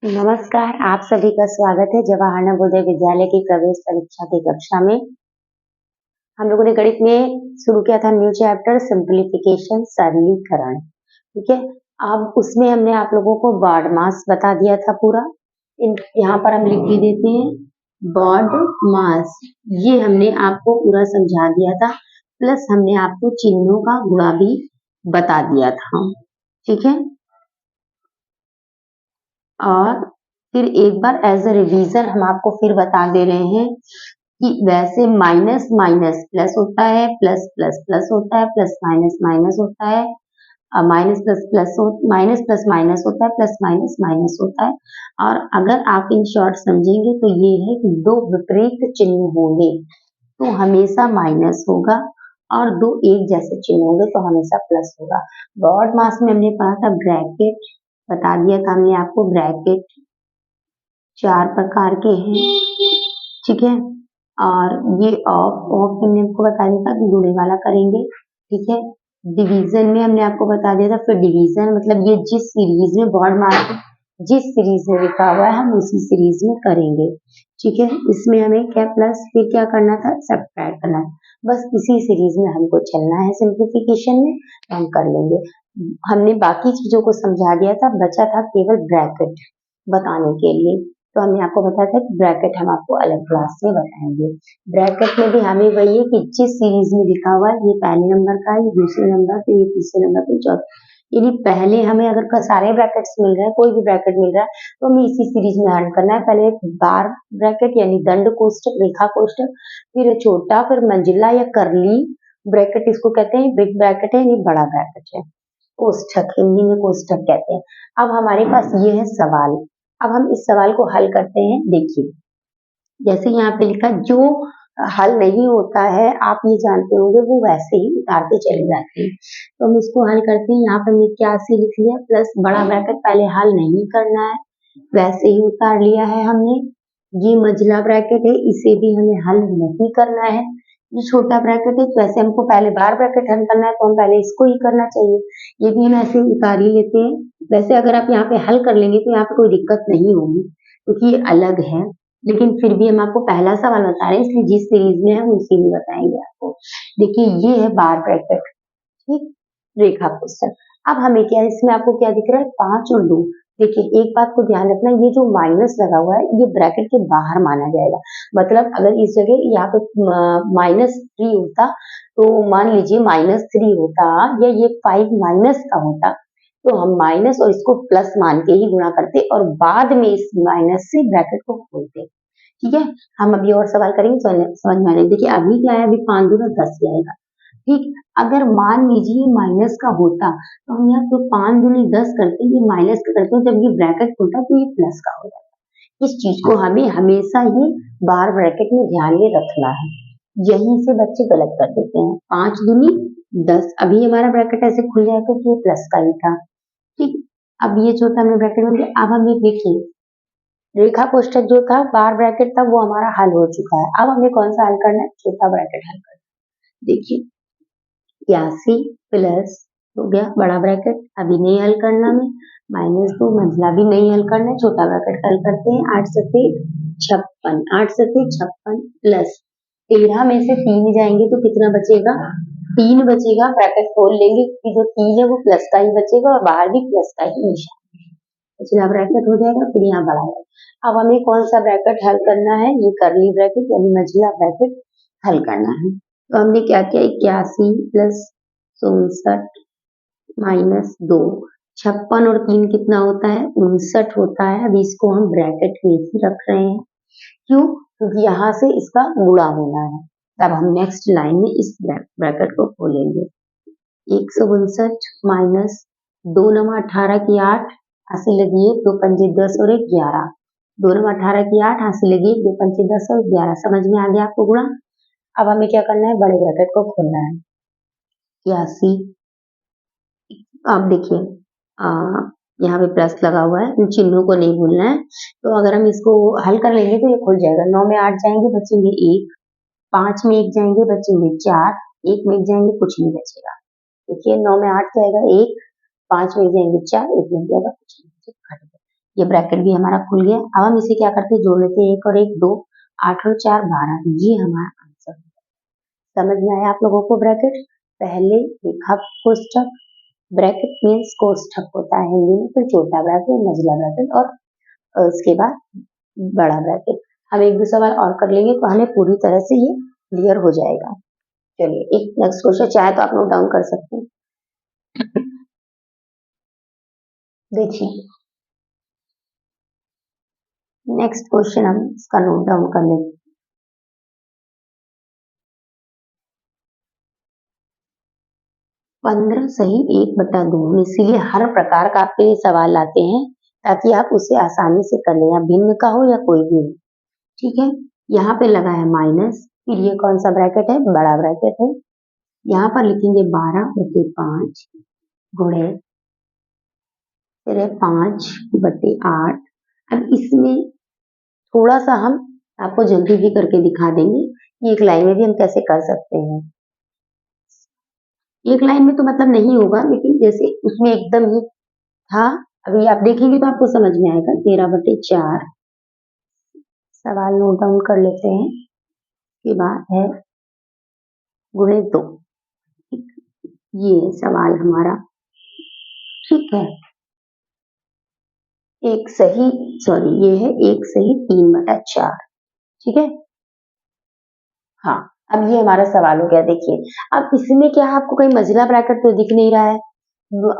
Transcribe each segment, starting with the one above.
नमस्कार, आप सभी का स्वागत है जवाहर नवोदय विद्यालय की प्रवेश परीक्षा की कक्षा में। हम लोगों ने गणित में शुरू किया था न्यू चैप्टर सिंप्लीफिकेशन सरलीकरण, ठीक है। अब उसमें हमने आप लोगों को बॉड मास बता दिया था पूरा। यहाँ पर हम लिख भी देते हैं बॉड मास, ये हमने आपको पूरा समझा दिया था, प्लस हमने आपको चिन्हों का गुणा भी बता दिया था, ठीक है। और फिर एक बार एज अ रिवीजन हम आपको फिर बता दे रहे हैं कि वैसे माइनस माइनस प्लस होता है, प्लस प्लस प्लस होता है, प्लस माइनस माइनस होता है, minus plus plus minus plus minus होता है, प्लस माइनस माइनस होता है। और अगर आप इन शॉर्ट समझेंगे तो ये है कि दो विपरीत चिन्ह होंगे तो हमेशा माइनस होगा और दो एक जैसे चिन्ह होंगे तो हमेशा प्लस होगा। ब्रॉड मास में हमने पढ़ा था ब्रैकेट, बता दिया था हमने आपको ब्रैकेट 4 प्रकार के हैं, ठीक है। और ये ऑफ ऑफ हमने आपको बता दिया था कि गुणे वाला करेंगे, ठीक है। डिवीजन में हमने आपको बता दिया था, फिर डिवीजन मतलब ये जिस सीरीज में ब्रॉड मास जिस सीरीज में लिखा हुआ है हम उसी सीरीज में करेंगे, ठीक है। इसमें हमें क्या प्लस फिर क्या करना था, सब्ट्रैक्ट करना है। बस इसी सीरीज में हमको चलना है सिंप्लीफिकेशन में, तो हम कर लेंगे। हमने बाकी चीजों को समझा दिया था, बचा था केवल ब्रैकेट बताने के लिए। तो हमने आपको बताया था कि ब्रैकेट हम आपको अलग क्लास में बताएंगे। ब्रैकेट में भी हमें वही है कि जिस सीरीज में लिखा हुआ है, ये पहले नंबर का है, ये दूसरे नंबर पे, ये तीसरे नंबर पे, चौथे, यानी पहले हमें अगर सारे ब्रैकेट्स मिल रहे हैं, कोई भी ब्रैकेट मिल रहा है तो हमें इसी सीरीज में हल करना है। पहले बार ब्रैकेट यानी दंड कोष्ठक, रेखा कोष्ठक, फिर छोटा, फिर मंजिला या करली ब्रैकेट इसको कहते हैं, बिग ब्रैकेट है, ये बड़ा ब्रैकेट है, कोष्ठक हिंदी में कोष्ठक कहते हैं। अब हमारे पास ये है सवाल, अब हम इस सवाल को हल करते हैं। देखिए जैसे यहाँ पे लिखा, जो हल नहीं होता है आप ये जानते होंगे वो वैसे ही उतारते चले जाते हैं, तो हम इसको हल करते हैं। यहाँ पे हमने 81 लिख लिया, प्लस बड़ा ब्रैकेट पहले हल नहीं करना है, वैसे ही उतार लिया है हमने। ये मंझला ब्रैकेट है, इसे भी हमें हल नहीं करना है। ये छोटा ब्रैकेट है, तो ऐसे हमको पहले बार ब्रैकेट हल करना है तो हम पहले इसको ही करना चाहिए, ये भी हम ऐसे उतार ही लेते हैं। वैसे अगर आप यहाँ पे हल कर लेंगे तो यहाँ पे कोई दिक्कत नहीं होगी क्योंकि ये अलग है, लेकिन फिर भी हम आपको पहला सवाल बता रहे हैं, इसलिए जिस सीरीज में हम उसी में बताएंगे आपको। देखिए ये है बार ब्रैकेट, ठीक, रेखा कोष्ठक। अब हमें क्या है, इसमें आपको क्या दिख रहा है, 5 और 2। देखिए एक बात को ध्यान रखना, ये जो माइनस लगा हुआ है ये ब्रैकेट के बाहर माना जाएगा। मतलब अगर इस जगह यहाँ पे -3 होता तो मान लीजिए -3 होता या ये 5 माइनस का होता तो हम माइनस और इसको प्लस मान के ही गुणा करते और बाद में इस माइनस से ब्रैकेट को खोलते, ठीक है। हम अभी और सवाल करेंगे समझ में आ जाएगा। देखिए अभी क्या है, अभी 5 दूना 10 आएगा, ठीक। अगर मान लीजिए माइनस का होता तो हम यहाँ तो 5 दूनी 10 करते, ये माइनस का करते, जब ये ब्रैकेट खुलता तो ये प्लस का हो जाता। इस चीज को हमें हमेशा ही बार ब्रैकेट में ध्यान में रखना है, यहीं से बच्चे गलत कर देते हैं। 5 दूनी 10, अभी हमारा ब्रैकेट ऐसे खुल जाएगा तो ये प्लस का ही था, ठीक। अब ये छोटा हमने ब्रैकेट में दिया। अब हम ये देखिए रेखा कोष्ठक जो था बार ब्रैकेट था वो हमारा हल हो चुका है। अब हमें कौन सा हल करना है, छोटा ब्रैकेट हल करना है। देखिए 81 प्लस हो गया बड़ा ब्रैकेट, अभी नहीं हल करना में, -2 मंझला भी नहीं हल करना है, छोटा ब्रैकेट हल करते हैं। 8 सत्ते 56, 8 सत्ते 56 प्लस 13 में से 3 जाएंगे तो कितना बचेगा, 3 बचेगा। ब्रैकेट खोल लेंगे कि जो 3 है वो प्लस का ही बचेगा और बाहर भी प्लस का ही निशान, पिछला ब्रैकेट हो जाएगा, फिर यहाँ बड़ा है। अब हमें कौन सा ब्रैकेट हल करना है, ये करली ब्रैकेट यानी मंझला ब्रैकेट हल करना है। तो हमने क्या किया, 81 प्लस 64 -2, 56 और 3 कितना होता है, 59 होता है। अभी इसको हम ब्रैकेट में ही रख रहे हैं, क्यों, क्योंकि यहाँ से इसका गुणा होना है। तब हम नेक्स्ट लाइन में इस ब्रैकेट को खोलेंगे। 159 माइनस 2 नमा 18 की 8, हाथ से लगी 2 पंजे 10 और 1 11, 2 नमा 18 की 8, हाथ से लगी 2 पंजे 10 और 11। समझ में आ गया आपको गुणा। अब हमें क्या करना है, बड़े ब्रैकेट को खोलना है। 81, अब देखिए यहाँ पे प्लस लगा हुआ है, इन चिन्हों को नहीं भूलना है। तो अगर हम इसको हल कर लेंगे तो ये खुल जाएगा। 9 में 8 जाएंगे बचेंगे 1, 5 में 1 जाएंगे बचेंगे 4, 1 में 1 जाएंगे कुछ नहीं बचेगा। देखिए 9 में 8 जाएगा 1, 5 में 1 जाएंगे 4, 1 में 1 जाएगा कुछ नहीं बचेगा। ये ब्रैकेट भी हमारा खुल गया। अब हम इसे क्या करते हैं, जोड़ लेते हैं, 1 और 1 2, 8 और 4 12, ये हमारा आंसर है। समझ में आया आप लोगों को ब्रैकेट? पहले लिखा कोष्ठक, ब्रैकेट मीन्स कोष्ठक होता है हिंदी में, फिर छोटा ब्रैकेट, मझला ब्रैकेट और उसके बाद बड़ा ब्रैकेट। हम एक दो सवाल और कर लेंगे तो हमें पूरी तरह से ये क्लियर हो जाएगा। चलिए एक नेक्स्ट क्वेश्चन चाहे तो आप नोट डाउन कर सकते हैं। देखिए नेक्स्ट क्वेश्चन हम इसका नोट डाउन कर लेते हैं। 15 सही 1/2, इसीलिए हर प्रकार का आपके लिए सवाल लाते हैं ताकि आप उसे आसानी से कर लें, या भिन्न का हो या कोई भी हो। ठीक है, यहाँ पे लगा है माइनस, फिर ये कौन सा ब्रैकेट है, बड़ा ब्रैकेट है। यहाँ पर लिखेंगे 12/5 गुणे, फिर है 5/8। अब इसमें थोड़ा सा हम आपको जल्दी भी करके दिखा देंगे कि एक लाइन में भी हम कैसे कर सकते हैं। एक लाइन में तो मतलब नहीं होगा, लेकिन जैसे उसमें एकदम ही था, अभी आप देखेंगे तो आपको समझ में आएगा। 13/4 सवाल नोट डाउन कर लेते हैं। के बाद है गुणे 2, ये सवाल हमारा। ठीक है, एक सही, सॉरी ये है 1 सही 3/4। ठीक है, हाँ अब ये हमारा सवाल हो गया। देखिए अब इसमें क्या है, आपको कहीं मझला ब्रैकेट तो दिख नहीं रहा है,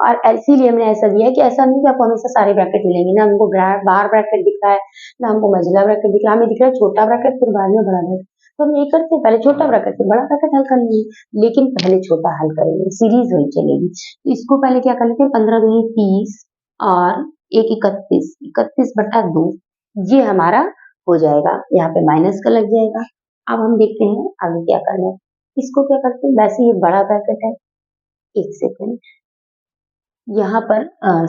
और इसीलिए हमने ऐसा दिया है कि ऐसा नहीं कि आपको हमेशा सारे ब्रैकेट मिलेंगे ना, हमको बाहर ब्रैकेट दिख रहा है ना, हमको मझला ब्रैकेट दिख रहा है, हमें दिख रहा है छोटा ब्रैकेट फिर बाद में बड़ा ब्रैकेट। तो हम ये करते हैं, पहले छोटा ब्रैकेट फिर बड़ा ब्रैकेट हल कर लेंगे, लेकिन पहले छोटा हल करेंगे, सीरीज वही चलेगी। तो इसको पहले क्या कर लेते हैं, 15 दूनी 30 और 1 31, 31/2 ये हमारा हो जाएगा। यहाँ पे माइनस का लग जाएगा। अब हम देखते हैं आगे क्या करना है। इसको क्या करते हैं, वैसे ये बड़ा ब्रैकेट है, एक सेकेंड, यहाँ पर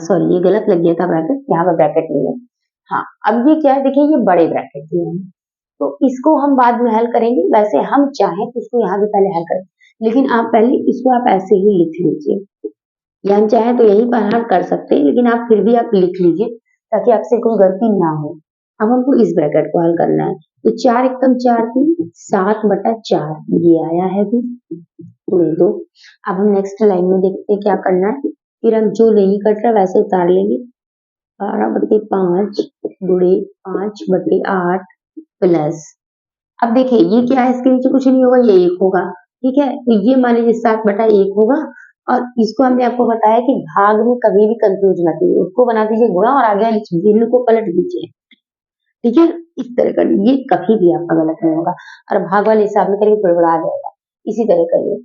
सॉरी ये गलत लग गया था ब्रैकेट, यहाँ पर ब्रैकेट नहीं है। हाँ अब ये क्या है, देखिए ये बड़े ब्रैकेट दिए हैं, तो इसको हम बाद में हल करेंगे। वैसे हम चाहें तो इसको यहाँ भी पहले हल करें, लेकिन आप पहले इसको आप ऐसे ही लिख लीजिए, या हम चाहें तो यही पर हल कर सकते हैं, लेकिन आप फिर भी आप लिख लीजिए ताकि आपसे कोई गलती ना हो। अब हमको इस ब्रैकेट को हल करना है, तो 4 एकम 4 3, 7/4 ये आया है भी गुणे 2। अब हम नेक्स्ट लाइन में देखते हैं क्या करना है, फिर हम जो नहीं कट रहा वैसे उतार लेंगे। 12/5 गुणे 5/8 प्लस, अब देखिए ये क्या है, इसके नीचे कुछ नहीं होगा, ये 1 होगा। ठीक है, तो ये मान लीजिए 7/1 होगा, और इसको हमने आपको बताया कि भाग में कभी भी कंफ्यूज मत कीजिए, उसको बना दीजिए गुणा और आगे चिन्ह को पलट दीजिए। ठीक है, इस तरह कर, ये कभी भी आपका गलत नहीं होगा, और भाग वाले हिसाब में करिए गड़बड़ा जाएगा। इसी तरह करिए,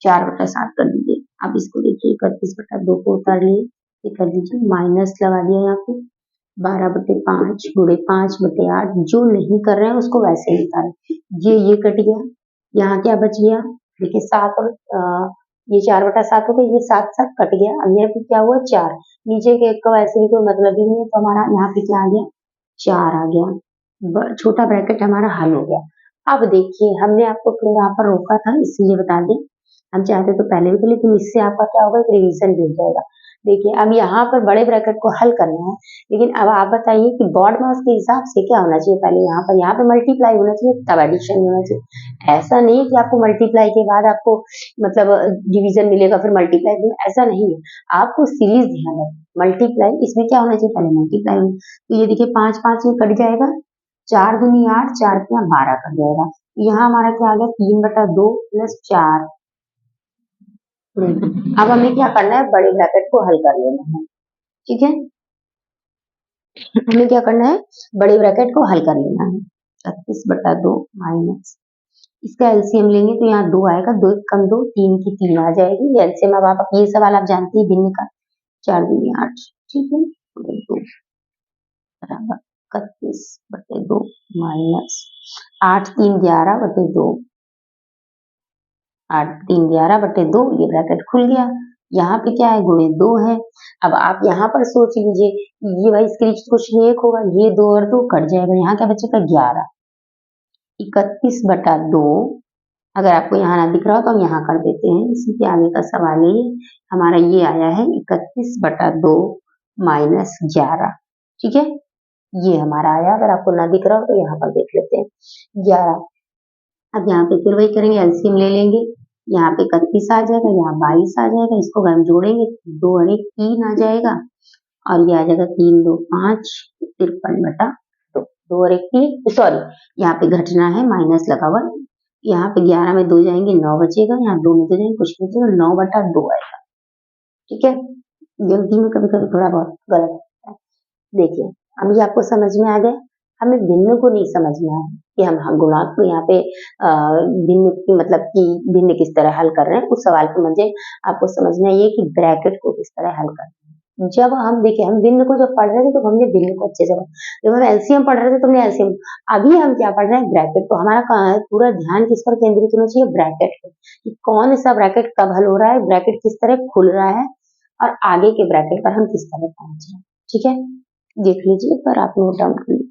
4/7 कर दीजिए। अब इसको देखिए 31/2 को उतार लिए, ये कर दीजिए, माइनस लगा दिया यहाँ पे, 12/5 गुणे 5/8। जो नहीं कर रहे हैं उसको वैसे ही उतारें। ये कट गया, यहाँ क्या बच गया, देखिए 7 और ये 4/7 हो गया, ये 7 कट गया। अब यहाँ पे क्या हुआ, 4, नीचे के एक का वैसे भी कोई मतलब ही नहीं है, तो हमारा यहाँ पे क्या आ गया, 4 आ गया। छोटा ब्रैकेट हमारा हल हो गया। अब देखिए हमने आपको फिर यहाँ पर रोका था, इसलिए बता दें, हम चाहते तो पहले भी थे, लेकिन इससे आपका क्या होगा, एक रिवीजन भी हो जाएगा। देखिए अब यहाँ पर बड़े ब्रैकेट को हल करना है, लेकिन अब आप बताइए कि ब्रॉड मास के हिसाब से क्या होना चाहिए, पहले यहाँ पे मल्टीप्लाई होना चाहिए, तब एडिशन होना चाहिए। ऐसा नहीं कि आपको मल्टीप्लाई के बाद आपको मतलब डिवीजन मिलेगा फिर मल्टीप्लाई, ऐसा नहीं है, आपको सीरीज ध्यान है। मल्टीप्लाई इसमें क्या होना चाहिए, पहले मल्टीप्लाई। तो ये देखिए 5 में कट जाएगा, 4 दूनी 8, 4 तिया 12 कट जाएगा। यहाँ हमारा क्या आ गया, 3/2 प्लस 4। अब हमें क्या करना है, बड़े ब्रैकेट को हल कर लेना है। ठीक है, हमें क्या करना है, बड़े ब्रैकेट को हल कर लेना है। 31/2 माइनस, इसका एलसीएम लेंगे तो यहाँ 2 आएगा, 2 कम 2, 3 की 3 आ जाएगी एलसीएम। अब आप ये सवाल आप जानते हैं भिन्न का, 4 दूनी 8। ठीक है, 2 बराबर 31/2 माइनस 8 3 11/2, 8 3 11/2, ये ब्रैकेट खुल गया। यहाँ पे क्या है, गुणे 2 है। अब आप यहाँ पर सोच लीजिए, ये भाई इसके नीचे कुछ नहीं, 1 होगा, ये 2 और 2 कट जाएगा, यहाँ क्या बचेगा 11। 31/2, अगर आपको यहाँ ना दिख रहा हो तो हम यहाँ कर देते हैं, इसी के आगे का सवाल है। हमारा ये आया है 31/2 माइनस 11। ठीक है, ये हमारा आया। अगर आपको ना दिख रहा हो तो यहाँ पर देख लेते हैं 11। अब यहाँ पे फिर वही करेंगे, एलसीएम ले लेंगे। यहाँ पे 31 आ जाएगा, यहाँ 22 आ जाएगा। इसको अगर हम जोड़ेंगे 2 और 1 3 आ जाएगा और ये आ जाएगा 3 2 5 53/2। 2 और 1 3, सॉरी यहाँ पे घटना है, माइनस लगा हुआ। यहाँ पे 11 में 2 जाएंगे 9 बचेगा, यहाँ 2 में 2 जाएंगे कुछ नहीं बचेगा, 9/2 आएगा। ठीक है, गिनती में कभी कभी थोड़ा बहुत गलत होता है। देखिए अब ये आपको समझ में आ गया। हमें भिन्न को नहीं समझना है कि हम गुणांक को यहाँ पे भिन्न की मतलब कि भिन्न किस तरह हल कर रहे हैं। उस सवाल को मुझे आपको समझना ये कि ब्रैकेट को किस तरह हल करना है। जब हम देखिए हम भिन्न को जब पढ़ रहे थे तो हमने भिन्न को अच्छे से जब हम एलसीएम पढ़ रहे थे तो हमने एलसीएम। अभी हम क्या पढ़ रहे हैं, ब्रैकेट। तो हमारा पूरा ध्यान किस पर केंद्रित होना चाहिए, ब्रैकेट पे, कि कौन सा ब्रैकेट कब हल हो रहा है, ब्रैकेट किस तरह खुल रहा है और आगे के ब्रैकेट पर हम किस तरह पहुंच रहे हैं। ठीक है, देख लीजिए पर आप नोट डाउन कर लीजिए।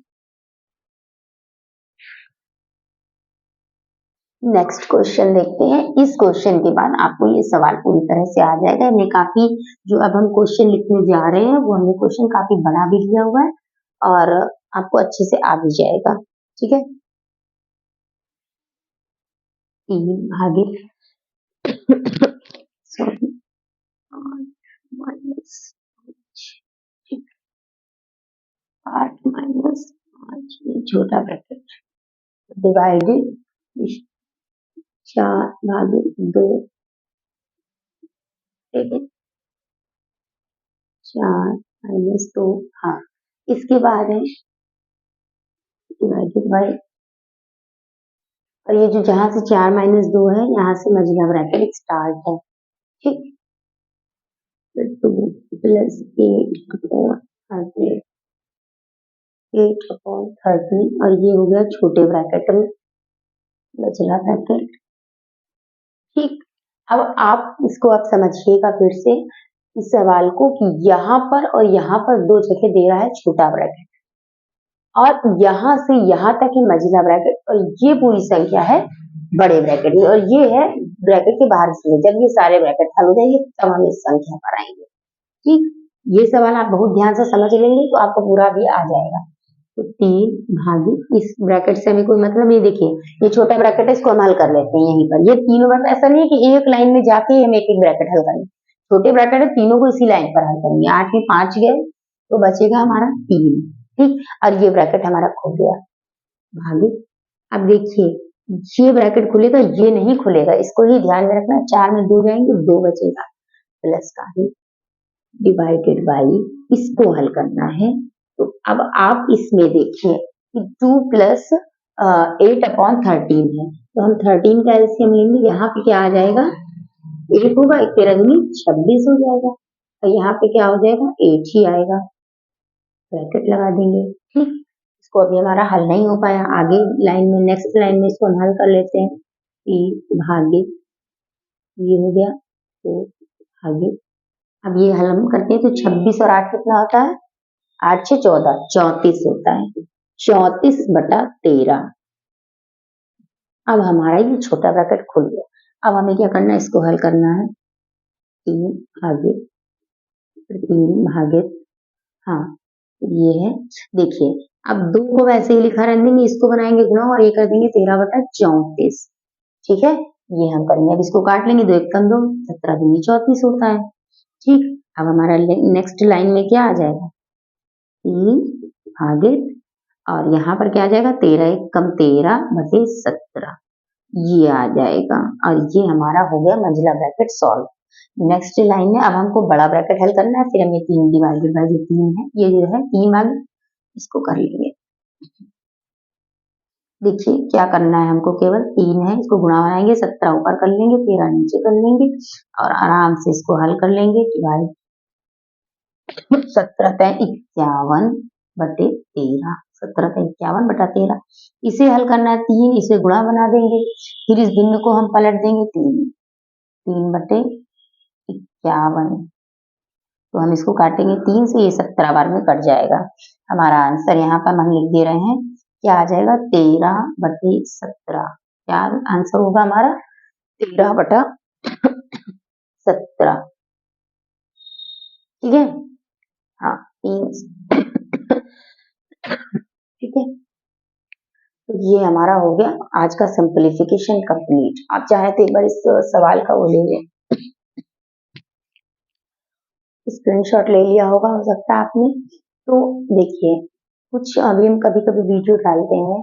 नेक्स्ट क्वेश्चन देखते हैं। इस क्वेश्चन के बाद आपको ये सवाल पूरी तरह से आ जाएगा। हमने काफी जो अब हम क्वेश्चन लिखने जा रहे हैं वो हमने क्वेश्चन काफी बड़ा भी लिया हुआ है और आपको अच्छे से आ भी जाएगा। ठीक है, 3 भागित सॉरी 8 माइनस 5 छोटा ब्रैकेट डिवाइडेड 4/2 ठीक है, 4 - 2 हाँ। इसके बाद है डिवाइडेड बाई, और ये जो जहां से 4 - 2 है यहाँ से मझला ब्रैकेट स्टार्ट है। ठीक, 2 + 8/13 और ये हो गया छोटे ब्रैकेट में मझला ब्रैकेट। ठीक, अब आप इसको आप समझिएगा फिर से इस सवाल को कि यहाँ पर और यहाँ पर 2 जगह दे रहा है छोटा ब्रैकेट और यहाँ से यहाँ तक है मझला ब्रैकेट और ये पूरी संख्या है बड़े ब्रैकेट में और ये है ब्रैकेट के बाहर से। जब ये सारे ब्रैकेट हल हो जाएंगे तब हम इस संख्या पर आएंगे। ठीक, ये सवाल आप बहुत ध्यान से समझ लेंगे तो आपको पूरा भी आ जाएगा। तो 3 भागित इस ब्रैकेट से हमें कोई मतलब नहीं। देखिए ये छोटा ब्रैकेट है, इसको हम हल कर लेते हैं यहीं पर। ये तीनों ब्रैकेट ऐसा नहीं है कि एक लाइन में जाके हम एक एक ब्रैकेट हल करेंगे, छोटे ब्रैकेट है तीनों को इसी लाइन पर हल करेंगे। 8 में 5 गए तो बचेगा हमारा 3। ठीक, और ये ब्रैकेट हमारा खुल गया भागित। अब देखिए ये ब्रैकेट खुलेगा, ये नहीं खुलेगा, इसको ही ध्यान में रखना। 4 में 2 जाएंगे 2 बचेगा प्लस का ही डिवाइडेड बाई, इसको हल करना है। तो अब आप इसमें देखिए कि 2 + 8/13 है तो हम 13 का एलसीएम लेंगे। यहाँ पे क्या आ जाएगा, 8 होगा, 1 13 दूनी 26 हो जाएगा और यहाँ पे क्या हो जाएगा 8 ही आएगा, ब्रैकेट लगा देंगे। ठीक, इसको अभी हमारा हल नहीं हो पाया, आगे लाइन में नेक्स्ट लाइन में इसको हम हल कर लेते हैं। 3 भागित ये हो गया, तो भागित अब ये हल हम करते हैं तो 26 और 8 कितना होता है, 8 से 14 34 होता है, 34/13। अब हमारा ये छोटा ब्रैकेट खुल गया। अब हमें क्या करना है, इसको हल करना है। 3 भागित हाँ ये है। देखिए अब 2 को वैसे ही लिखा रहने देंगे, इसको बनाएंगे गुणा और ये कर देंगे 13/34। ठीक है, ये हम करेंगे। अब इसको काट लेंगे, 2 1 2 17 दूनी 34 होता है। ठीक, अब हमारा नेक्स्ट लाइन में क्या आ जाएगा, 3 भागित और यहाँ पर क्या आ जाएगा 13 1 कम 13/17 ये आ जाएगा और ये हमारा हो गया मंझला ब्रैकेट सॉल्व। नेक्स्ट लाइन में अब हमको बड़ा ब्रैकेट हल करना है, फिर हम ये 3 डिवाइडेड बाई जो 3 है ये जो है 3 भाग इसको कर लेंगे। देखिए क्या करना है हमको, केवल 3 है इसको गुणा बनाएंगे, 17 ऊपर कर लेंगे 13 नीचे कर लेंगे और आराम से इसको हल कर लेंगे। डिवाइड 17 × 51/13 17 × 51/13 इसे हल करना है। 3 इसे गुणा बना देंगे, फिर इस भिन्न को हम पलट देंगे 3/51 तो हम इसको काटेंगे 3 से, ये 17 बार में कट जाएगा। हमारा आंसर यहाँ पर हम लिख दे रहे हैं, क्या आ जाएगा 13/17। क्या आंसर होगा हमारा 13/17। ठीक है, हाँ 3 ठीक है। तो ये हमारा हो गया आज का सिंप्लीफिकेशन कंप्लीट। आप चाहे तो एक बार इस सवाल का वो ले लें, स्क्रीनशॉट ले लिया होगा हो सकता है आपने। तो देखिए, कुछ अभी हम कभी-कभी वीडियो डालते हैं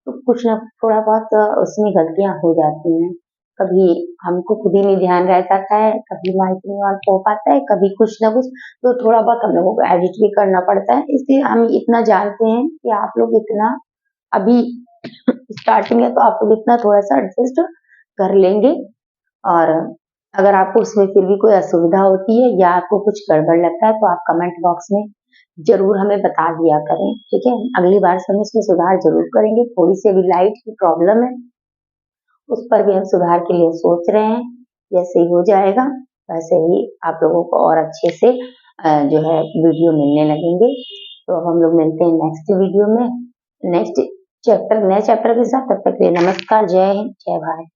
तो कुछ ना थोड़ा बहुत उसमें गलतियाँ हो जाती हैं। कभी हमको खुद ही नहीं ध्यान रह जाता है, कभी माइक नहीं ऑन हो पाता है, कभी कुछ ना कुछ, तो थोड़ा बहुत हम लोगों को एडिट भी करना पड़ता है। इसलिए हम इतना जानते हैं कि आप लोग इतना अभी स्टार्टिंग है तो आप लोग इतना थोड़ा-सा एडजस्ट कर लेंगे। और अगर आपको उसमें फिर भी कोई असुविधा होती है या आपको कुछ गड़बड़ लगता है तो आप कमेंट बॉक्स में ज़रूर हमें बता दिया करें, ठीक है? अगली बार से हम इसमें सुधार ज़रूर करेंगे। थोड़ी-सी अभी लाइट की प्रॉब्लम है, उस पर भी हम सुधार के लिए सोच रहे हैं। जैसे ही हो जाएगा, वैसे ही आप लोगों को और अच्छे से जो है वीडियो मिलने लगेंगे। तो अब हम लोग मिलते हैं नेक्स्ट वीडियो में, नेक्स्ट नए चैप्टर के साथ। तब तक के लिए नमस्कार, जय हिंद, जय भारत।